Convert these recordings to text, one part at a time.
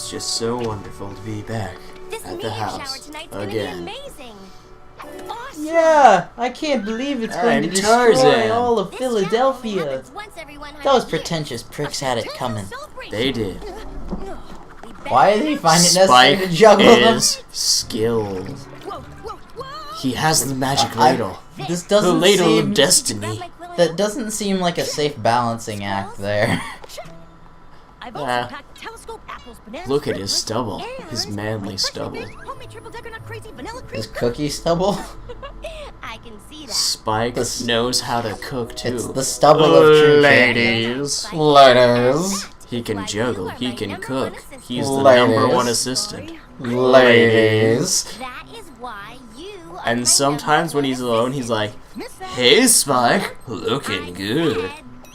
It's just so wonderful to be back at the house again. Awesome. Yeah, I can't believe it's going to destroy Tarzan. all of Philadelphia. Those pretentious pricks had it coming. They did. Why did he find it necessary Spike to juggle them? is skilled. He has the magic ladle. This The doesn't ladle seem... of destiny. That doesn't seem like a safe balancing act there. Look at his stubble. His manly stubble. His cookie stubble? I can see that. Spike knows how to cook too. It's the stubble of true ladies. Ladies. He can juggle. He can cook. He's the Ladies. #1 assistant. Ladies. That is why you are And my sometimes when he's alone, he's like, "Hey, Spike, looking good."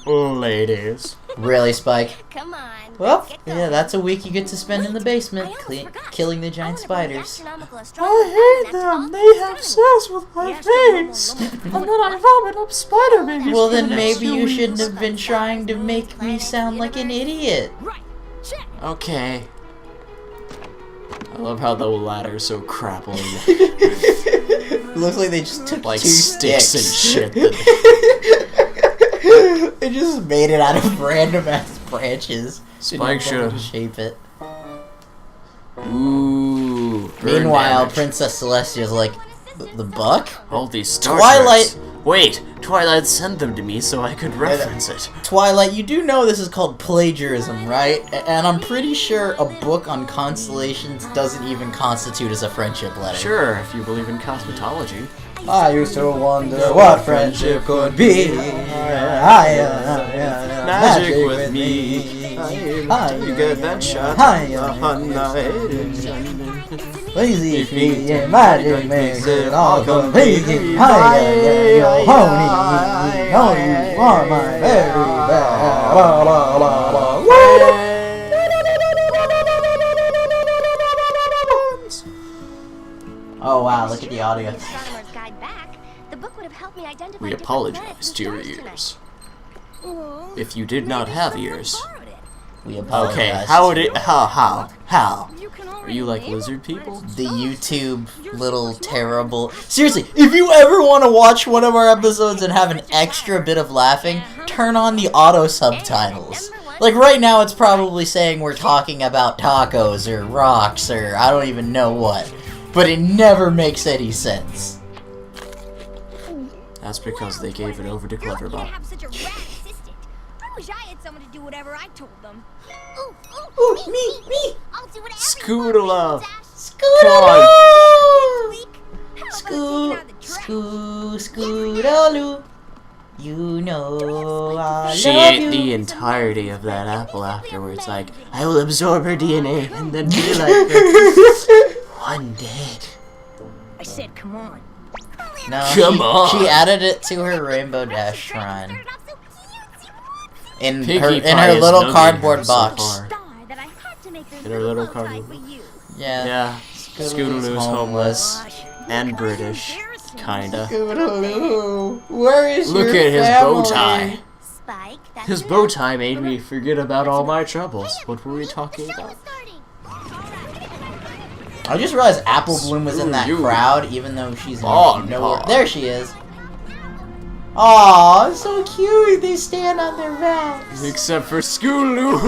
Ladies. Really, Spike? Come on. Well, yeah, that's a week you get to spend in the basement, killing the giant spiders. I hate them. They have sex with my face, and then I vomit up spider babies. Well, then maybe you shouldn't have been trying to make me sound like an idiot. Okay. I love how the ladder's so crappling. Looks like they just took Like two sticks and shit. They just made it out of random ass branches. Spike Didn't should. shape it. Ooh. burn Meanwhile, damage. Princess Celestia's like, the buck? All these Star Twilight- Treks. Wait, Twilight sent them to me so I could reference it. Twilight, you do know this is called plagiarism, right? And I'm pretty sure a book on constellations doesn't even constitute as a friendship letter. Sure, if you believe in cosmetology. I used to wonder what friendship could be. Magic with me. You get that shot. Lazy feet and magic makes it all complete. Hi, yo, honey, know you are my very best. La, la, la, la. Oh wow, look at the audio. Astronomer's Guide back, the book would have helped me identify We different apologize planets to your and stars ears. tonight. If you did not have ears. We apologize. Okay, how would it? How? Are you like lizard people? The YouTube little terrible. Seriously, if you ever want to watch one of our episodes and have an extra bit of laughing, turn on the auto subtitles. Like right now, it's probably saying we're talking about tacos or rocks or I don't even know what. But it never makes any sense. That's because they gave it over to Cleverbot. Have such a rad assistant. I wish I had someone to do whatever I told them. Ooh, me! I'll do whatever. Scoodala! Scoodaloo. You know I She love ate you. the entirety of that apple afterwards, like, I will absorb her DNA and then be like her. One day. I said, come on. No, Come on. She added it to her Rainbow Dash shrine in Piggy her Pie is little nugging cardboard her so box. far. In her little cardboard. Yeah. Yeah, Scoodaloo's homeless and British, kinda. Scootaloo, where is Look your at his bow family? tie. His bow tie made me forget about all my troubles. What were we talking about? I just realized Apple Bloom was in that Screw you. crowd, even though she's On nowhere. par. There she is. Aw, so cute. They stand on their backs. Except for Scootaloo.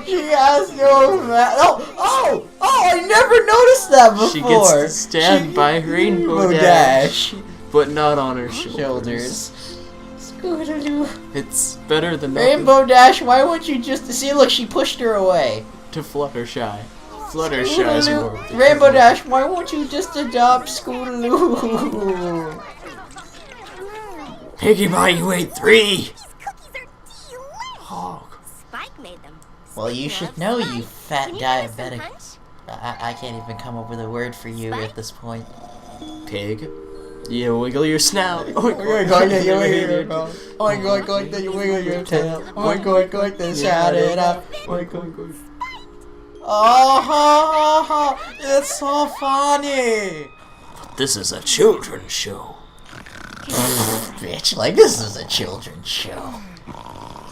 She has no back. Oh! I never noticed that before. She gets to stand by Rainbow Dash, but not on her shoulders. Scootaloo. It's better than nothing. Rainbow Dash, why won't you just see? Look, she pushed her away. To Fluttershy. Fluttershy's Scootaloo. world. Rainbow Dash, why won't you just adopt Scootaloo? Piggy Pie, you ate 3! Hog. Spike made them. Well, you should know, you fat diabetic. I can't even come up with a word for you at this point. Pig. You wiggle your snout. Oink, oink, oink, then you wiggle your mouth. Oink, oink, oink, then you wiggle your tail. Oink, oink, oink, then shout it out. Oink, oink, oink. Oh, ha, ha, ha. It's so funny. This is a children's show. Bitch, like this is a children's show.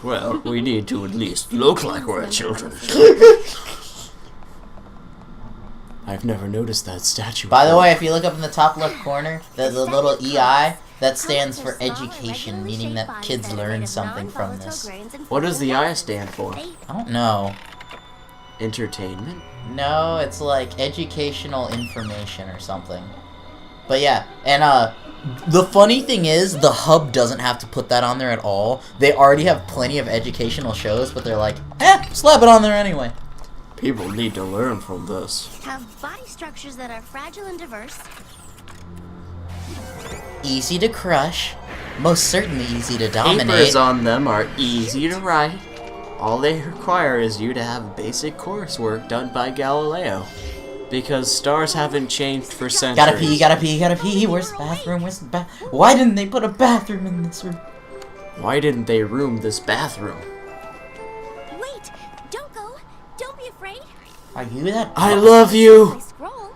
Well, we need to at least look like we're children. I've never noticed that statue. By the way, if you look up in the top left corner, there's a little EI. That stands for education, meaning that kids learn something from this. What does the I stand for? I don't know. Entertainment? No, it's like educational information or something. But yeah, and the funny thing is, the hub doesn't have to put that on there at all. They already have plenty of educational shows, but they're like, slap it on there anyway. People need to learn from this. Have body structures that are fragile and diverse. Easy to crush, most certainly easy to dominate. Papers on them are easy to write. All they require is you to have basic coursework done by Galileo. Because stars haven't changed for centuries. Gotta pee, gotta pee, gotta pee. Where's the bathroom? Where's the Why didn't they put a bathroom in this room? Why didn't they room this bathroom? Wait, don't go. Don't be afraid. Are you that? I love you!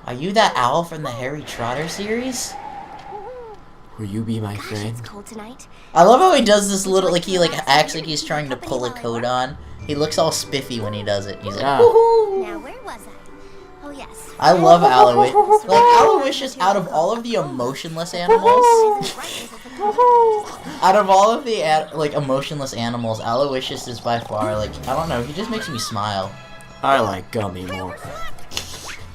Are you that owl from the Harry Trotter series? Will you be my friend? It's cold tonight. I love how he does this little, like he acts like he's trying to pull a coat on. He looks all spiffy when he does it. He's like, woohoo! Now where was I? Oh yes. I love Aloysius. Like Aloysius, out of all of the emotionless animals, out of all of the emotionless animals, Aloysius is by far like, I don't know. He just makes me smile. I like Gummy more.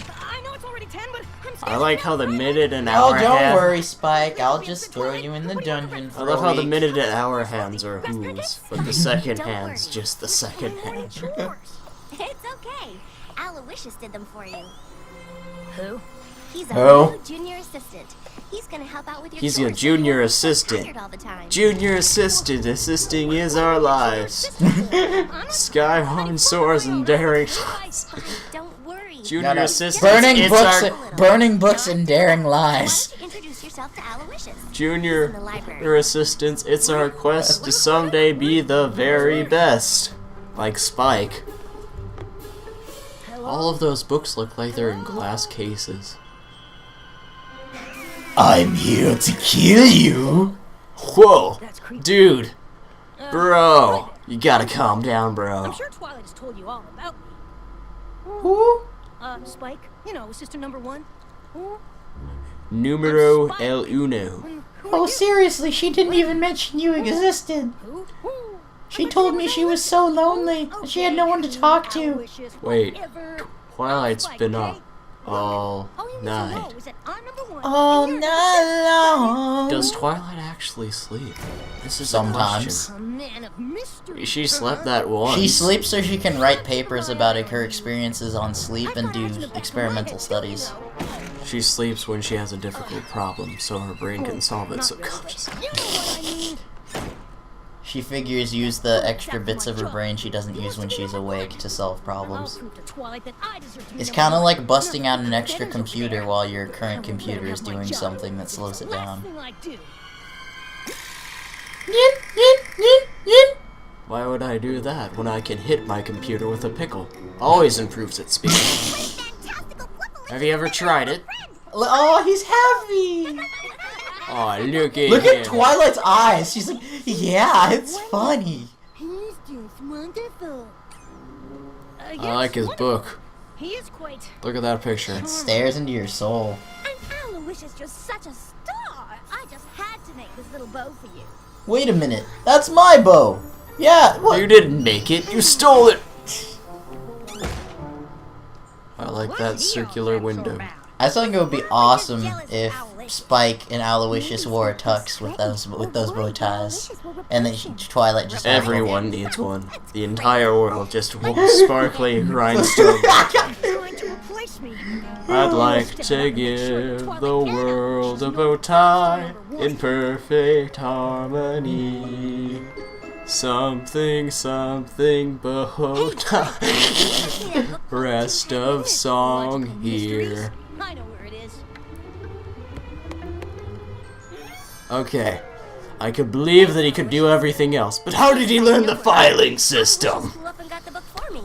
I know it's already 10, but I like how the minute and Oh, hour don't hand... worry, Spike. I'll just throw you in the dungeon for I love a how the week. minute and hour hands are who's, but the second hand's just the second hand. It's okay. Aloysius did them for you. Who? He's a Who? new junior assistant. He's gonna help out with your He's chores a junior so you won't be assistant. tired all the time. Junior assistant, assisting is our lives. Skyhorn soars and daring. Don't worry. Junior assistant, Burning books and daring lies. Introduce yourself to Aloysius. Junior assistants, it's our quest to someday be the very best. Like Spike. All of those books look like they're in glass cases. I'm here to kill you. Whoa, dude, bro, you gotta calm down, I'm bro. sure Twilight has told you all about me. Who? Spike, you know, sister number one. Numero el uno. Oh, seriously, she didn't even mention you existed. She told me she was so lonely and she had no one to talk to. Wait, Twilight's been up all night. All night long. Does Twilight actually sleep? This is Sometimes. a A man of mystery. question. She slept that once. She sleeps so she can write papers about her experiences on sleep and do experimental studies. She sleeps when she has a difficult problem, so her brain can solve it subconsciously. You know what I mean? She figures use the extra bits of her brain she doesn't use when she's awake to solve problems. I'll prove to Twilight that I deserve to be It's the kind of one. like busting out an extra computer while your current computer is doing something that slows it down. Last thing I do. Why would I do that when I can hit my computer with a pickle? Always improves its speed. Have you ever tried it? Oh, he's happy! Oh, look Look him. at Twilight's eyes. She's like, yeah, it's funny. He's just wonderful. I like his book. He is quite. Look at that picture. It stares into your soul. And Aloysius is just such a star. I just had to make this little bow for you. Wait a minute, that's my bow. Yeah, what? You didn't make it, you stole it! I like that circular window. I think it would be awesome if Spike and Aloysius wore a tux with those bow ties, and then Twilight just had Everyone needs one. The entire world just wants sparkly rhinestones. Trying to replace me. I'd like to give the world a bow tie in perfect harmony. Something, something, bow tie. Rest of song here. I know where it is. Okay. I could believe that he could do everything else, but how did he learn the filing system? Flew up and got the book for me.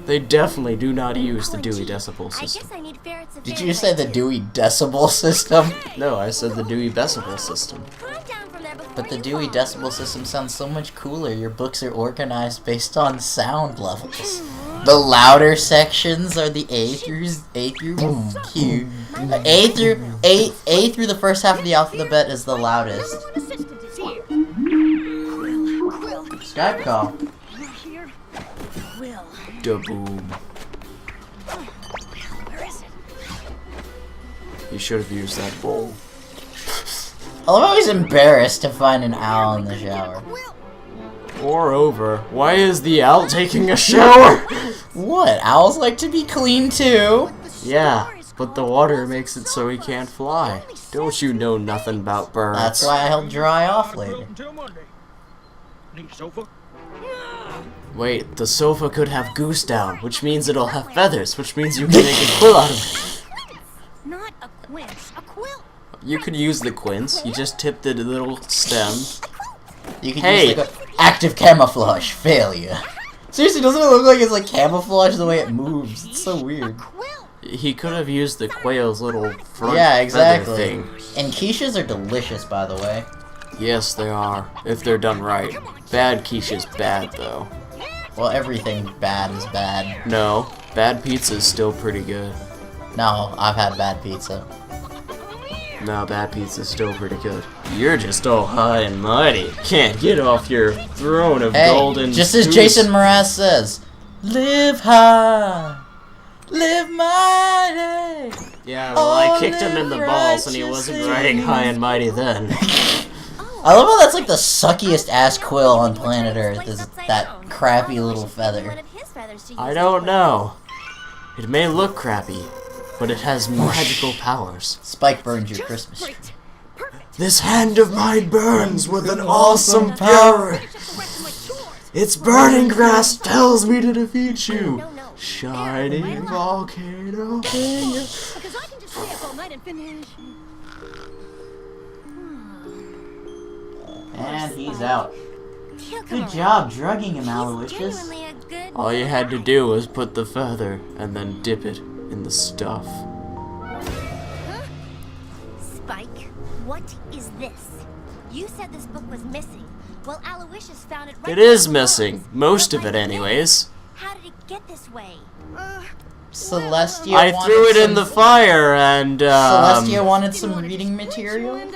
They definitely do not use the Dewey Decibel I System. guess I need ferrets of Did you say the Dewey Decibel System? No, I said the Dewey Decibel System. Climb down from there before But the Dewey Decibel System sounds so much cooler. Your books are organized based on sound levels. The louder sections are the A through Q. A through the first half of the alphabet is the loudest. Skype call. Da-boom. Where is it? You should have used that bowl. I love how he's embarrassed to find an owl in the shower. Moreover, why is the owl taking a shower? What? Owls like to be clean too? Yeah, but the water makes it so he can't fly. Don't you know nothing about birds? That's why he'll dry off later. Wait, the sofa could have goose down, which means it'll have feathers, which means you can make a quill out of it. Not a quince, a quilt. You could use the quince, you just tip the little stem. You can Hey! use like a active camouflage failure. Seriously, doesn't it look like it's like camouflage the way it moves? It's so weird. He could have used the quail's little front Yeah, feather exactly. thing. And quiches are delicious, by the way. Yes, they are, if they're done right. Bad quiche's bad, though. Well, everything bad is bad. No, bad pizza's still pretty good. No, I've had bad pizza. No, bad pizza's still pretty good. You're just all high and mighty. Can't get off your throne of Hey, golden just as goose. Jason Mraz says, live high, live mighty. Yeah, well, I all kicked him in the live balls and he wasn't righteously. riding high and mighty then. I love how that's like the suckiest ass quill on planet Earth, is that crappy little feather. I don't know. It may look crappy, but it has magical powers. Spike burns your Christmas tree. Great. Perfect. This hand of mine burns with an awesome power. Get the rest of my chores. Its burning grass tells me to defeat you. No. Shining volcano king. Because I can just stay up all night and finish. And he's out. Good job drugging him, Aloysius. Genuinely a good All you had to do was put the feather and then dip it in the stuff. Spike, what is this? You said this book was missing. Well, Aloysius found it right It is where it missing. was. Most But of it where did anyways. How did it get this way? Celestia I wanted threw it in some- the fire and Celestia wanted some reading material? Have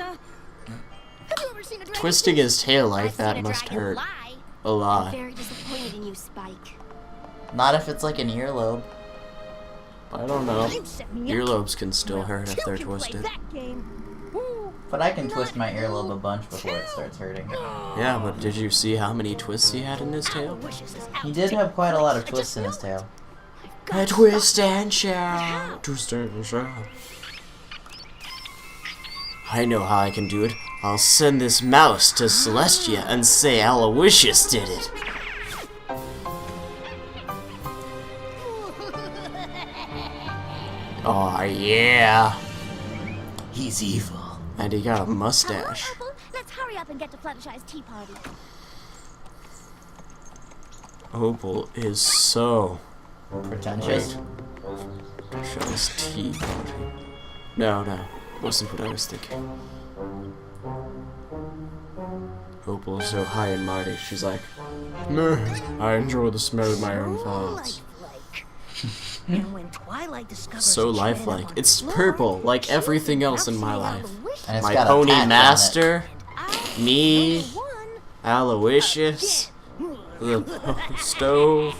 you ever seen a dragon? twisting his tail like I've that seen a must dragon hurt lie. a lot. Very disappointed in you, Spike. Not if it's like an earlobe. I don't know. You set me up. Earlobes can still hurt if You they're can play twisted. that game. Woo. But I can twist my earlobe a bunch before it starts hurting. Yeah, but did you see how many twists he had in his tail? Aloysius is out He to did take have quite a lot of I twists just in his know it. tail. I twist and shout. Twist and shout. I know how I can do it. I'll send this mouse to Celestia and say Aloysius did it. Oh yeah. He's evil. And he got a mustache. Hello, Opal. Let's hurry up and get to Fluttershy's tea party. Opal is so Pretentious. Fluttershy's tea party. No, wasn't what I was thinking. Opal is so high and mighty. She's like, "Meh, I enjoy the smell of my own thoughts." Lifelike. And when Twilight discovers So the tread lifelike. on It's floor, purple, like she'll everything figure else in out my she life. Aloysius. And it's My got a pony patch on it. master, I'll me, only one. Aloysius, the stove,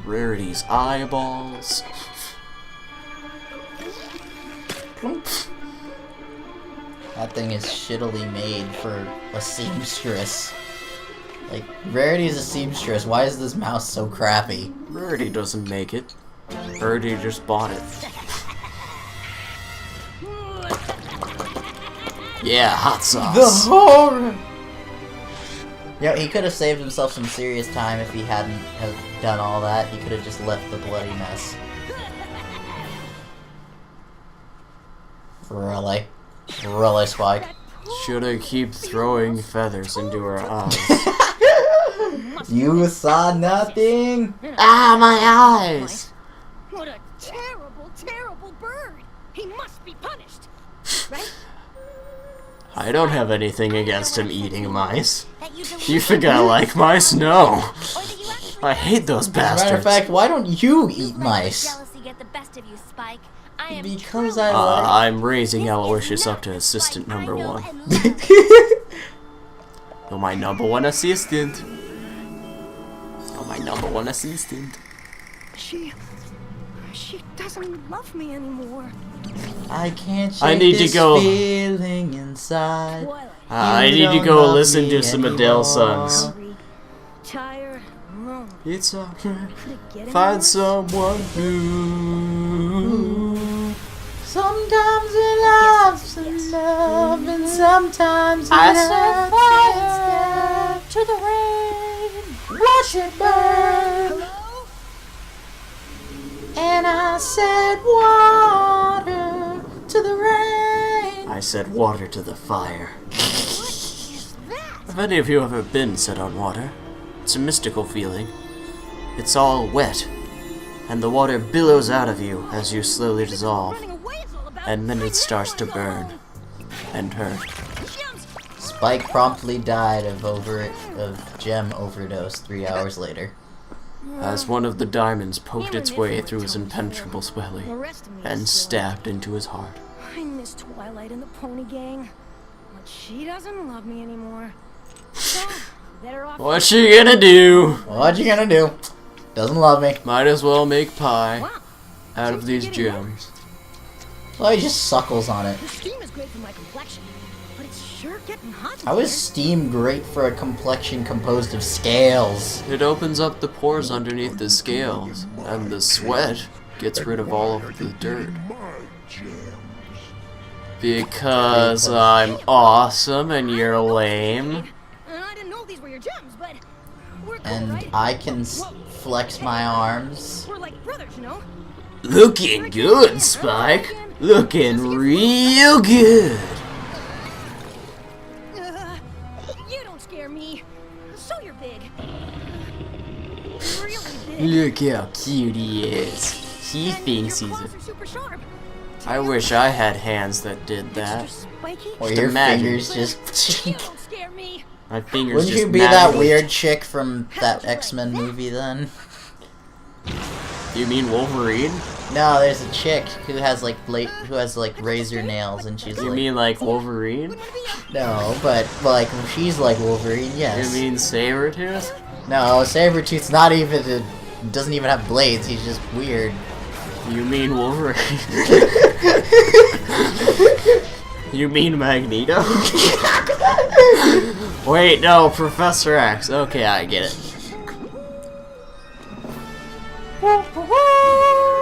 Rarity's eyeballs. That thing is shittily made for a seamstress. Like, Rarity's a seamstress. Why is this mouse so crappy? Rarity doesn't make it. Rarity just bought it. Yeah, hot sauce. horror! Yeah, he could have saved himself some serious time if he hadn't have done all that. He could have just left the bloody mess. Really? Really, Spike? Should I keep throwing feathers into her eyes? You saw nothing? Ah, my eyes! What a terrible, terrible bird! He must be punished. I don't have anything against him eating mice. That you You think I like mice? No. Or that you actually I hate those As a matter of bastards. fact, why don't you eat let mice? jealousy get the best of you, Spike. I am Because truly- I like... I'm raising This is Aloysius not up to the assistant Spike I number know 1. and love. You're my number 1 assistant. You're my number 1 assistant. She doesn't love me anymore. I can't shake I need to this go- feeling inside. Twilight. I You need to don't go love listen me to some Adele anymore. songs. Hungry, tired, lonely. It's okay. Could it get Find any worse? someone new. Sometimes it loves and love, and sometimes it I set fire to the rain, watch it burn. And I said water to the rain. I said water to the fire. Have any of you ever been set on water? It's a mystical feeling. It's all wet, and the water billows out of you as you slowly dissolve, Running away is all about. and then it starts to burn and hurt. Spike promptly died of gem overdose 3 hours later. As one of the diamonds poked its way through his impenetrable belly The rest of me and is still- stabbed into his heart. I miss Twilight and the Pony Gang, but she doesn't love me anymore. So, better off. What's she gonna do? What you gonna do? Doesn't love me. Might as well make pie Wow, out of these getting gems. Well, he just suckles on it. the steam is great for my complexion, but it's sure getting hot. in How is here. steam great for a complexion composed of scales? It opens up the pores underneath the scales, and the sweat gets rid of all of the dirt. Because I'm awesome and you're lame. I didn't know these were your gems, but we're cool, And right? I can flex my arms. We're like brothers, you know? Looking good, Spike. Looking real good. You don't scare me. So you're big. Really big. Look how cute he is. He And thinks your he's claws are super sharp. I wish I had hands that did that. Extra spiky. Or Just your imagine. fingers just... You don't scare me. My fingers Wouldn't just you be that magically- weird chick from that X-Men movie then? You mean Wolverine? No, there's a chick who has like razor nails, and she's You like mean like Wolverine? no, but like she's like Wolverine, You yes. mean Sabretooth? No, Sabretooth's not even doesn't even have blades. He's just weird. You mean Wolverine? You mean Magneto? Wait, no, Professor X. Okay, I get it.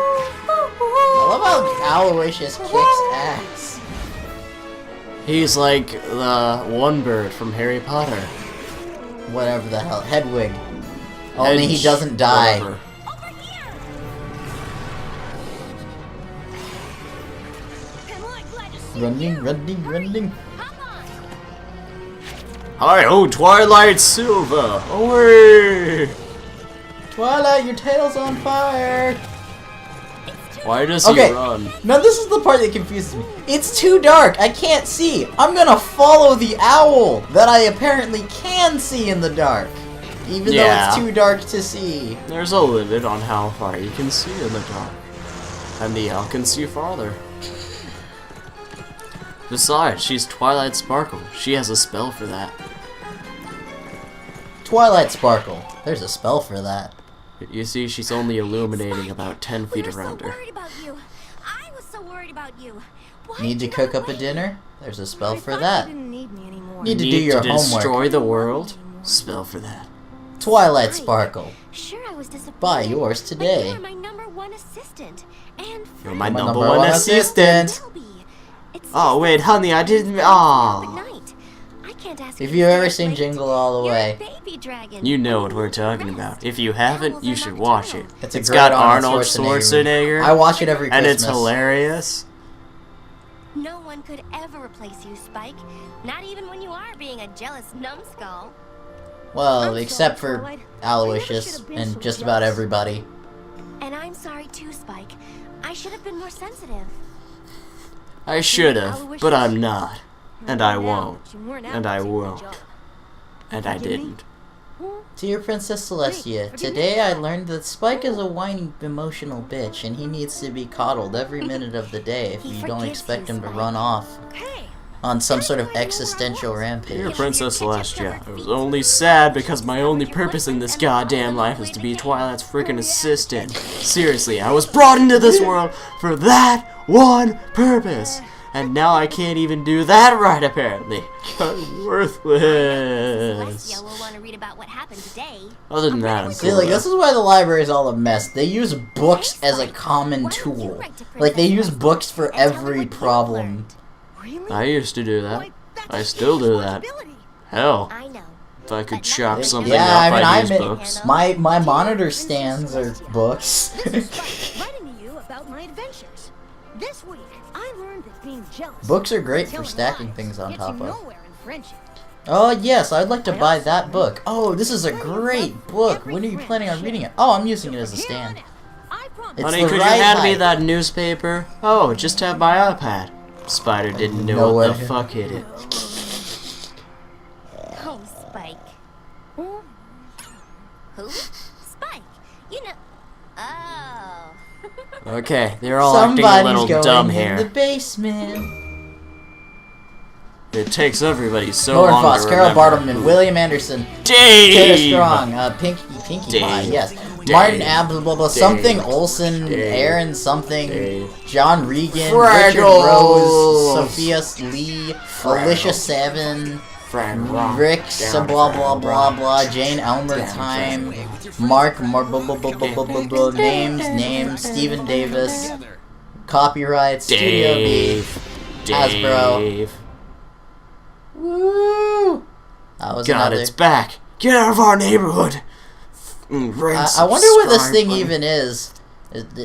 I love how Aloysius kicks ass. He's like the one bird from Harry Potter. Whatever the hell, Hedwig. Only he Hedge, doesn't die. whatever. Over here! Am I glad to see Running, you? running. Hop on! Hi, oh, Twilight Silver! Away! Twilight, your tail's on fire. Why does he Okay. run? Now this is the part that confuses me. It's too dark. I can't see. I'm gonna follow the owl that I apparently can see in the dark. Even though Yeah. it's too dark to see. There's a limit on how far you can see in the dark. And the owl can see farther. Besides, she's Twilight Sparkle. She has a spell for that. Twilight Sparkle. There's a spell for that. You see, she's only illuminating about 10 We feet were around so her. worried about you. I was so worried about you. Why Need to did you cook run up a away? dinner? There's a spell I for thought that. You didn't need me anymore. Need to do your homework. destroy the world? Spell for that. Twilight Sparkle. Sure, I was disappointed. Buy yours But today. you are my number one assistant. And You're my My number number one one assistant. assistant. It's Oh, just wait, that honey, I didn't. Aw. Good night. I can't ask If you you've to ever stay seen late. Jingle All the You're a Way, baby dragon. You know what we're talking about. If you haven't, you should watch it. it's a It's great got Arnold Schwarzenegger. Schwarzenegger, I watch it every and Christmas. it's hilarious. No one could ever replace you, Spike. Not even when you are being a jealous numbskull. Well, I'm except sorry, for Twilight. Aloysius I never should've been and so just about jealous. everybody. And I'm sorry too, Spike. I should have been more sensitive. I should have, but I'm not. And I Now, won't. you weren't out And to I take my won't. job. And I Forgive me? didn't. Dear Princess Celestia, forgive today I learned that Spike is a whiny, emotional bitch, and he needs to be coddled every minute of the day if He you don't forgives expect you, him to Spike. run off Hey, on some sort of How do I know where I existential was? Dear rampage. Princess Celestia, I was only sad because my only purpose in this goddamn life is to be Twilight's freaking assistant. Seriously, I was brought into this world for that one purpose. And now I can't even do that right, apparently. I'm worthless. Celestia will want to read about what happened today. Other than that, I'm See, cool. like, this is why the library is all a mess. They use books as a common tool. Like, they use books for And tell me every what you problem. learned. really? I used to do that. Why, that's I a still huge do that. responsibility. Hell, I know. if I could But chop not something Yeah, up, I mean, I'd I use admit, books. my monitor stands are books. This is Spike writing to you about my adventures. This week, I learned that being jealous. Books are great for telling stacking lies things on gets top you of. nowhere in friendship. Oh, yes, I'd like to buy that book. Oh, this is a great book. When are you planning on reading it? Oh, I'm using it as a From here on stand. out, I promise. It's Honey, the could right you hand me height. that newspaper? Oh, just have my iPad. Spider didn't know No what way. the fuck hit it. Hi, Spike. Oh, Who? Spike. You know. Oh. Okay, they're all acting a Somebody's little going dumb in the here. basement. It takes everybody so Lauren long Foss, to Carol remember. Bartleman, who- William Anderson, Taylor Dave! Strong, Pinkie Dave. Pie, yes. Dave. Martin Ab, blah, blah, blah, something Dave. Olsen, Dave. Aaron something, Dave. John Regan, Fraggles. Richard Rose, Sophia Lee, Fraggles. Alicia Seven, Frank Rock. Rick, Down blah Frank blah blah Rock. blah, Jane Elmer Down Time, Frank Mark, blah, blah, blah, blah, blah, blah, blah, names, Stephen Davis, copyright, Studio B, Dave. Hasbro. Dave. woo! That was God, another. it's back. Get out of our neighborhood. I wonder what this thing Subscribe. even is.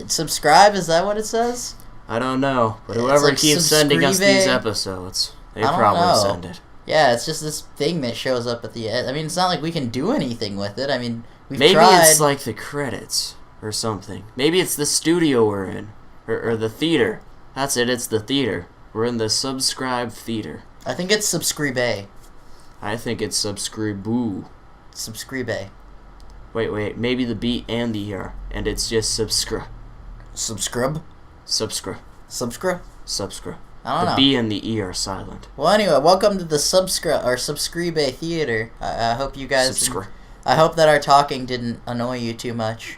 Subscribe, is that what it says? I don't know, but It's whoever like keeps sending us subscribe. these episodes, they I don't probably know. send it. Yeah, it's just this thing that shows up at the end. I mean, it's not like we can do anything with it. I mean, we've Maybe tried. it's like the credits or something. Maybe it's the studio we're in, or the theater. That's it. It's the theater. We're in the subscribe theater. I think it's subscribe. I think it's subscriboo. Subscribe. Wait. Maybe the B and the ER, and it's just subscribe. Subscribe? Subscribe. Subscribe? I don't The know. B and the E are silent. Well, anyway, welcome to the Subscribe Theater. I hope you guys. Subscribe. I hope that our talking didn't annoy you too much.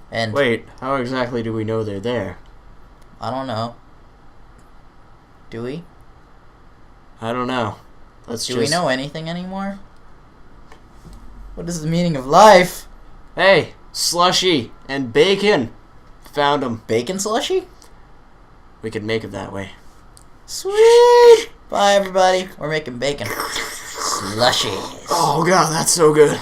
And Wait, how exactly do we know they're there? I don't know. Do we? I don't know. Do we know anything anymore? What is the meaning of life? Hey, slushy and bacon. Found them. Bacon slushy? We could make it that way. Sweet! Bye, everybody. We're making bacon. Slushy. Oh god, that's so good.